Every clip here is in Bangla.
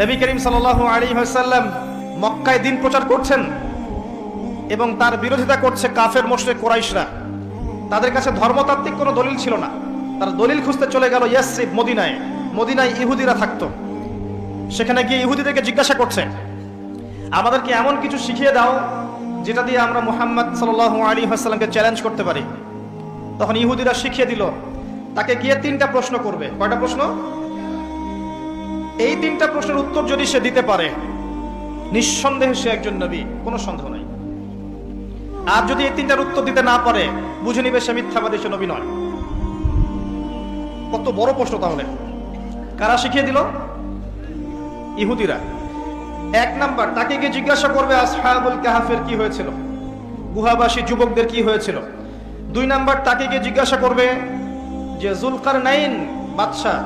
নবী করিম সাল্লাল্লাহু আলাইহি ওয়াসাল্লাম মক্কায় দ্বীন প্রচার করছেন এবং তার বিরোধিতা করছে কাফের মুশরিক কুরাইশরা। তাদের কাছে ধর্মতাত্ত্বিক কোনো দলিল ছিল না। তারা দলিল খুঁজতে চলে গেল ইয়াসরিব, মদিনায়। মদিনায় ইহুদিরা থাকতো। সেখানে গিয়ে ইহুদিদেরকে জিজ্ঞাসা করছে, আমাদেরকে এমন কিছু শিখিয়ে দাও যেটা দিয়ে আমরা মুহাম্মদ সাল্লাল্লাহু আলাইহি ওয়াসাল্লামকে চ্যালেঞ্জ করতে পারি। তখন ইহুদিরা শিখিয়ে দিল, তাকে গিয়ে 3টা প্রশ্ন করবে। কয়টা প্রশ্ন? এই 3টা প্রশ্নের উত্তর যদি সে দিতে পারে, নিঃসন্দেহে সে একজন নবী, কোনো সন্দেহ নাই। আর যদি এই 3টার উত্তর দিতে না পারে, বুঝে নিবে সে মিথ্যাবাদী, সে নবী নয়। কত বড় প্রশ্ন তাহলে! কারা শিখিয়ে দিল? ইহুদিরা। 1 নাম্বার, তাকে গিয়ে জিজ্ঞাসা করবে আসহাবুল কাহাফের কি হয়েছিল, গুহাবাসী যুবকদের কি হয়েছিল। 2 নাম্বার, তাকে গিয়ে জিজ্ঞাসা করবে যে যুলকারনাইন বাদশাহ,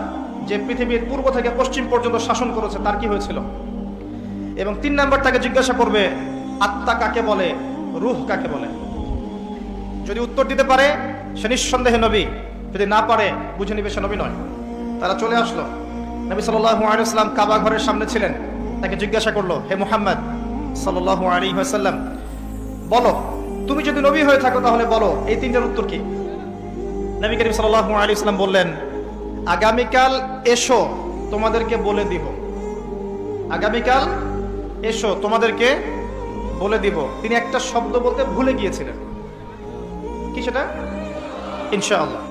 যে পৃথিবীর পূর্ব থেকে পশ্চিম পর্যন্ত শাসন করেছে, তার কি হয়েছিল। এবং 3 নাম্বার, তাকে জিজ্ঞাসা করবে আত্মা কাকে বলে, রূহ কাকে বলে। যদি উত্তর দিতে পারে সে নিঃসন্দেহে নবী, যদি না পারে বুঝে নিবে সে নবী নয়। তারা চলে আসলো। নবী সাল্লাল্লাহু আলাইহি ওয়াসাল্লাম কাবা ঘরের সামনে ছিলেন। তাকে জিজ্ঞাসা করলো, হে মুহাম্মদ সাল্লাল্লাহু আলাইহি ওয়াসাল্লাম, বলো তুমি যদি নবী হয়ে থাকো তাহলে বলো এই 3টার উত্তর কি। নবী করিম সাল্লাল্লাহু আলাইহি ওয়াসাল্লাম বললেন, আগামীকাল এসো তোমাদেরকে বলে দিব। আগামীকাল এসো তোমাদেরকে বলে দিব। তিনি একটা শব্দ বলতে ভুলে গিয়েছিলেন। কি সেটা? ইনশাআল্লাহ।